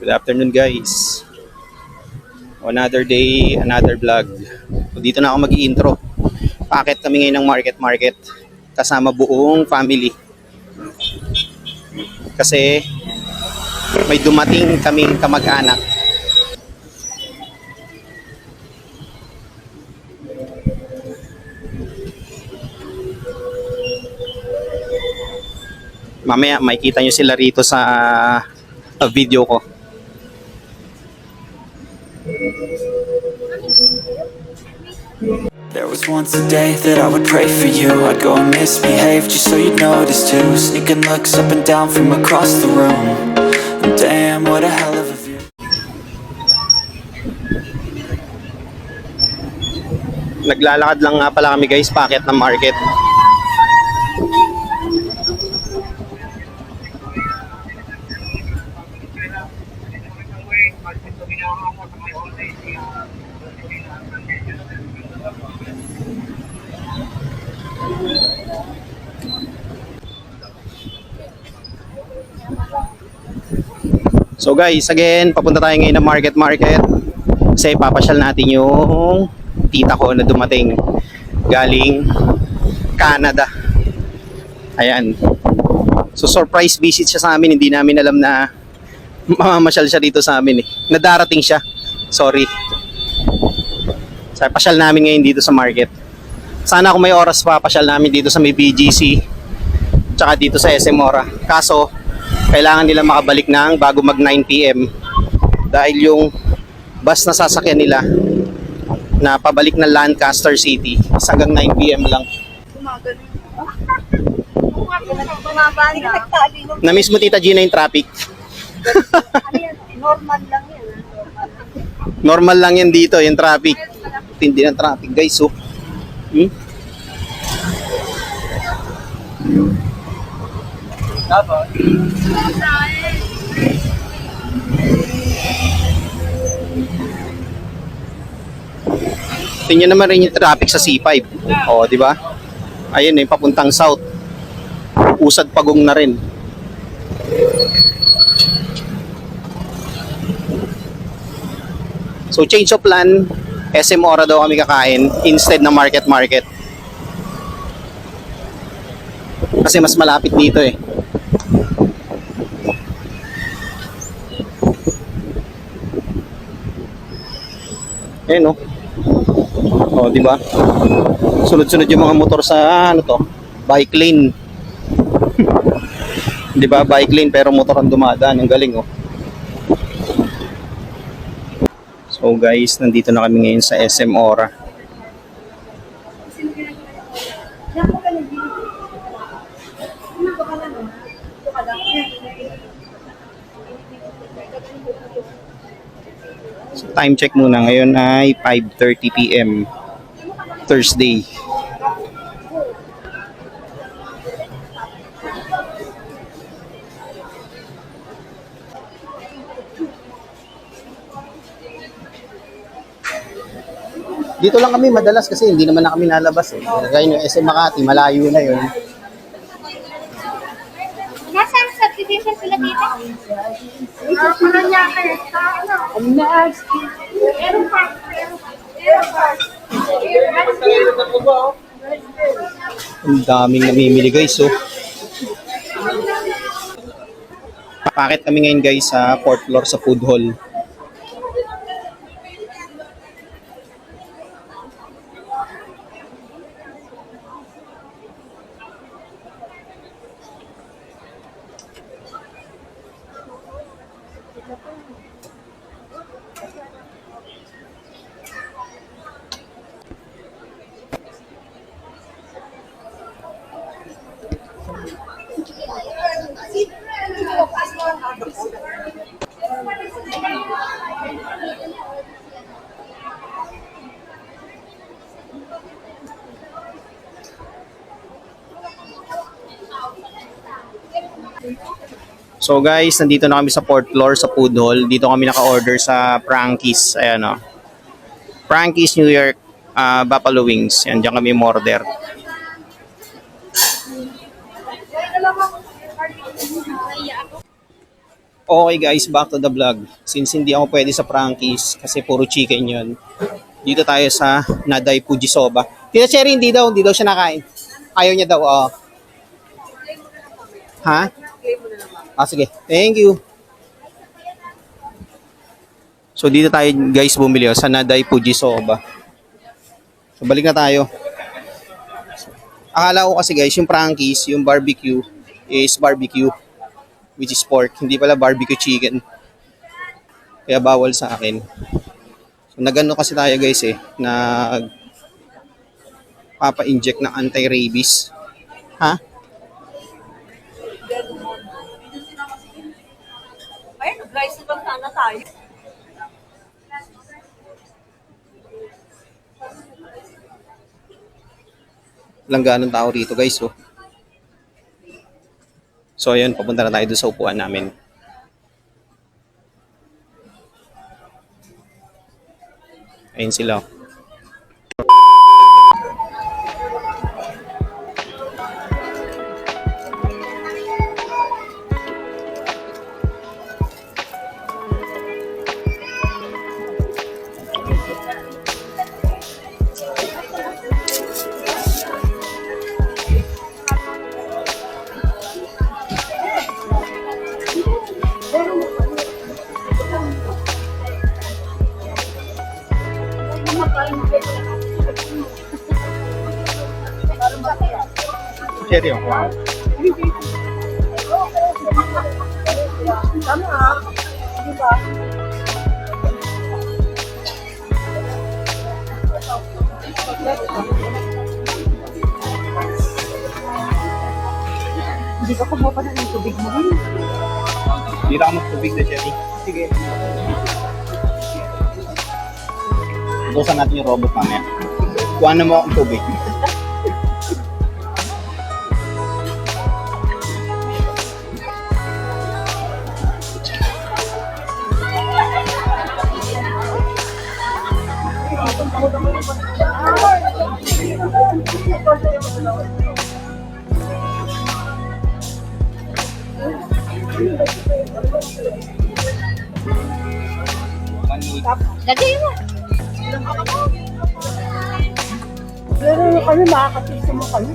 Good afternoon guys. Another day, another vlog. Dito na ako mag-i-intro. Paakit kami ngayon ng market kasama buong family. Kasi may dumating kaming kamag-anak. Mamaya makikita nyo sila rito sa video ko. There was once a day that I would pray for you. I'd go and misbehave just so you'd notice too. Sneaking looks up and down from across the room. And damn, what a hell of a view. Naglalakad lang nga pala kami guys, paakyat ng market. So guys, again, papunta tayo ngayon ng market. Kasi papasyal natin yung tita ko na dumating galing Canada. Ayan. So surprise visit siya sa amin. Hindi namin alam na mamamasyal siya dito sa amin eh. Nadarating siya. Sorry. So pasyal namin ngayon dito sa market. Sana kung may oras pa, pasyal namin dito sa may BGC tsaka dito sa SM Ora. Kaso kailangan nila makabalik ng bago mag 9 PM dahil yung bus na sasakyan nila na pabalik na Lancaster City hanggang 9 PM lang. Na-miss mo Tita Gina yung traffic? Normal lang yan. Normal lang yan dito, yung traffic. Tindi ng traffic guys. So. Tingnan naman rin yung traffic sa C5. Oh, di ba? Ayun eh, papuntang south. Usad Pagong na rin. So change of plan, SM Ora daw kami kakain instead na market. Kasi mas malapit dito eh. Ayan oh. Oh, di ba? Sunod-sunod yung mga motor sa ano to, bike lane. Di ba? Bike lane pero motor ang dumadaan. Ang galing oh. So guys, nandito na kami ngayon sa SM Ora. So time check muna, ngayon ay 5:30 PM Thursday. Dito lang kami madalas kasi hindi naman na kami nalabas eh. Kaya yung SM Makati, malayo na yun. Nasaan subdivision sila dito? Paranaque. Aeropark. Ang daming namimili guys. So, pakit kami ngayon guys sa 4th floor sa food hall. So guys, nandito na kami sa 4th floor sa food hall. Dito kami naka-order sa Frankie's. Ayan o. Frankie's New York Buffalo Wings. Yan, dyan kami order. Okay guys, back to the vlog. Since hindi ako pwede sa Frankie's kasi puro chicken yun. Dito tayo sa Naday Fujisoba. Tita Cherry, hindi daw siya nakain. Ayaw niya daw, Ha? Sige. Thank you. So dito tayo guys bumili sa Naday Fujisoba. So balik na tayo. Akala ko kasi guys, yung Frankie's, yung barbecue is barbecue, which is pork. Hindi pala barbecue chicken. Kaya bawal sa akin. So nagano kasi tayo guys papa-inject ng anti-rabies. Ha? Ay, nag-rice na sana tayo. Langganong tao rito guys. So ayun, papunta na tayo doon sa upuan namin. Ayun sila. Cherry yung wow. Tama, di ba? Hindi ka kumuha na ng tubig mo rin. Hindi na ako magtubig na Cherry. Sige. Utusan natin yung robot mamaya. Kuha na mo akong tubig. Lagay mo. Pero kami makakatisa mo kami.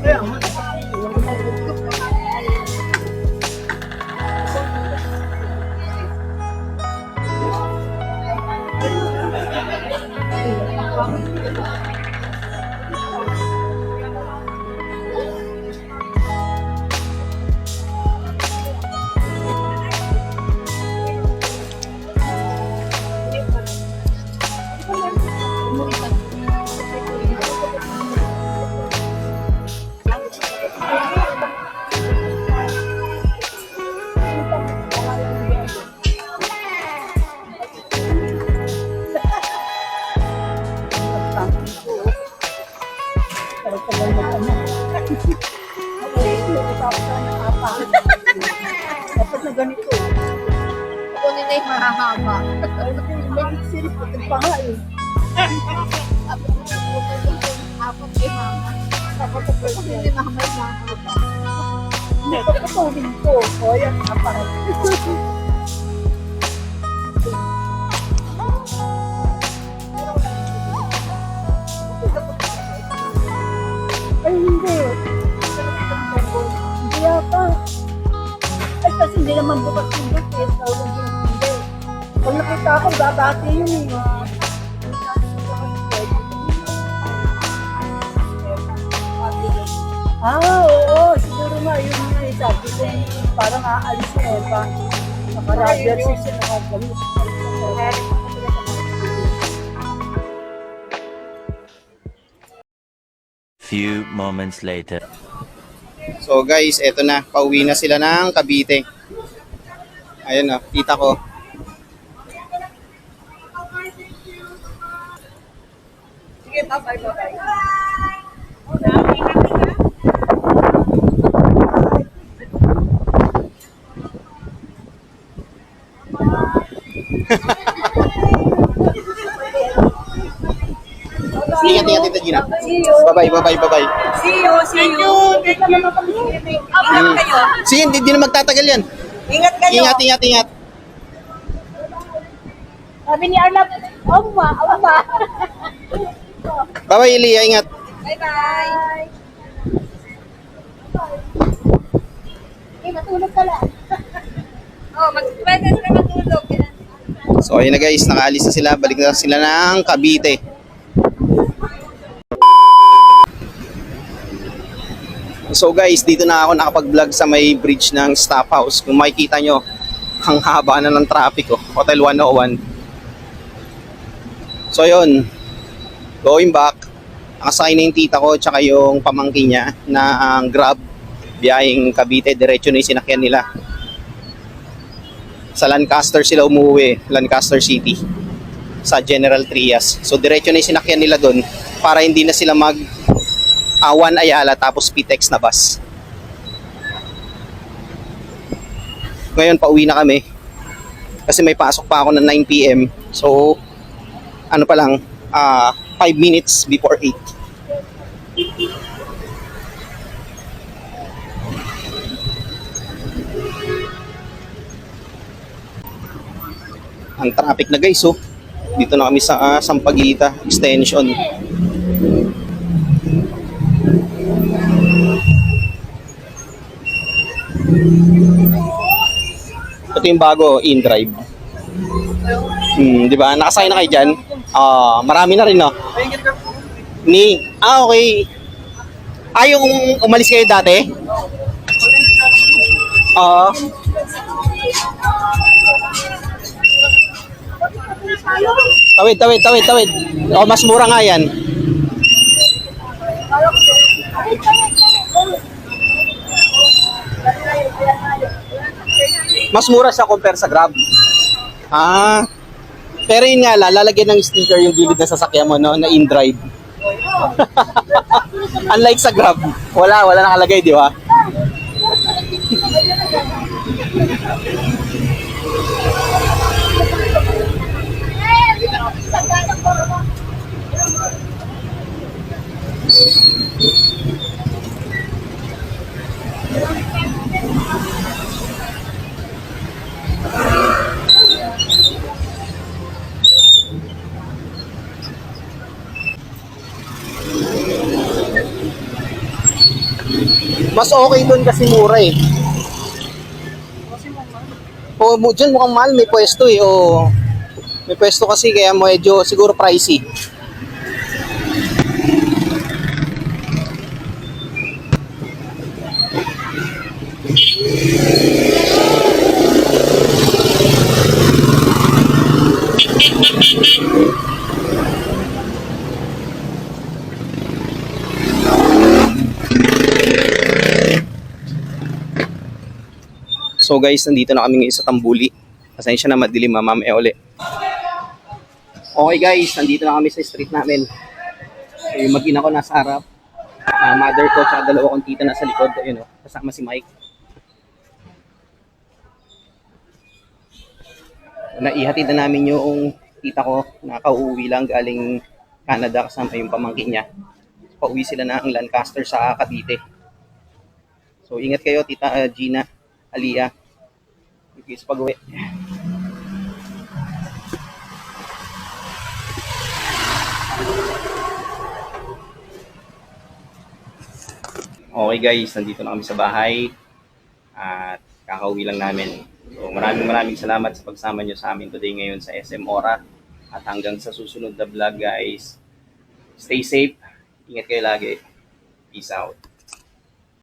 Dapat na ganito. Kunin na yung mahahaba. May series ko pa nga eh. Apat kay mama. Dapat na pwede. Hindi mama yung mahahaba. Hindi ko patulin ko. O yan, aparat. Ay, hindi. Hindi yata. Ay, kasi hindi naman bukas yung doon. Kaya tawag yung hindi. Pag nakita ako, babati yun eh. Oo. Siguro nga, yun nga eh. Sabi ko, parang aalis na eh. Naka-rubber siya na gamit. Few moments later. So guys, eto na. Pauwi na sila ng Cavite. Ayun tita ko. Sige, bye-bye. Ingat Tita Gina. See you. Bye-bye. See you. Dito naman kami. Ingat kayo. Sige, hindi na magtatagal yan. Ingat kayo. Ingat. Sabi ni Arnab, Oma. Bye-bye, Elia. Ingat. Bye-bye. Eh, matulog ka lang. Oh, pwede sila matulog. So, ayun na guys. Nakaalis na sila. Balik na sila ng Cavite. So guys, dito na ako nakapag-vlog sa may bridge ng Staff House. Kung makikita nyo, ang haba na ng traffic. Hotel 101. So yun, going back, nakasakay na yung tita ko tsaka yung pamangkin niya na ang Grab, biyaheng Cavite, diretso na yung sinakyan nila. Sa Lancaster sila umuwi, Lancaster City, sa General Trias. So diretso na yung sinakyan nila doon para hindi na sila Awan Ayala tapos PTEX na bus. Ngayon pauwi na kami kasi may pasok pa ako ng 9 PM. So ano pa lang 5 minutes before 8. Ang traffic na guys, oh. Dito na kami sa Sampaguita Extension. Ito yung bago, InDrive. Di ba? Nakasakay na kayo dyan? Marami na rin, no? Okay. Yung umalis kayo dati? Tawid. Mas mura nga yan. Mas mura siya compare sa Grab. Pero yun nga lalagyan ng sticker yung gilid na sasakyan mo, no, na InDrive. Unlike sa Grab, wala nakalagay, di ba? Mas okay doon kasi mura eh. Dyan mukhang mahal, may pwesto eh. May pwesto kasi kaya medyo siguro pricey. So guys, nandito na kami ngayon sa Tambuli. Pasensya na madilim, mamaya uli. Okay guys, nandito na kami sa street namin. Yung mag-ina ko nasa harap. Mother ko at dalawa kong tita nasa likod. Ayun, kasama si Mike. Naihatid na namin yung tita ko. Nakauwi lang galing Canada kasama yung pamangkin niya. Pauwi sila ng Lancaster sa Cavite. So ingat kayo, tita Gina, Alia. Ikis pag-uwi. Okay guys, nandito na kami sa bahay at kakauwi lang namin. So maraming salamat sa pagsama nyo sa amin today ngayon sa SM Ora. At hanggang sa susunod na vlog guys, stay safe, ingat kayo lagi. Peace out.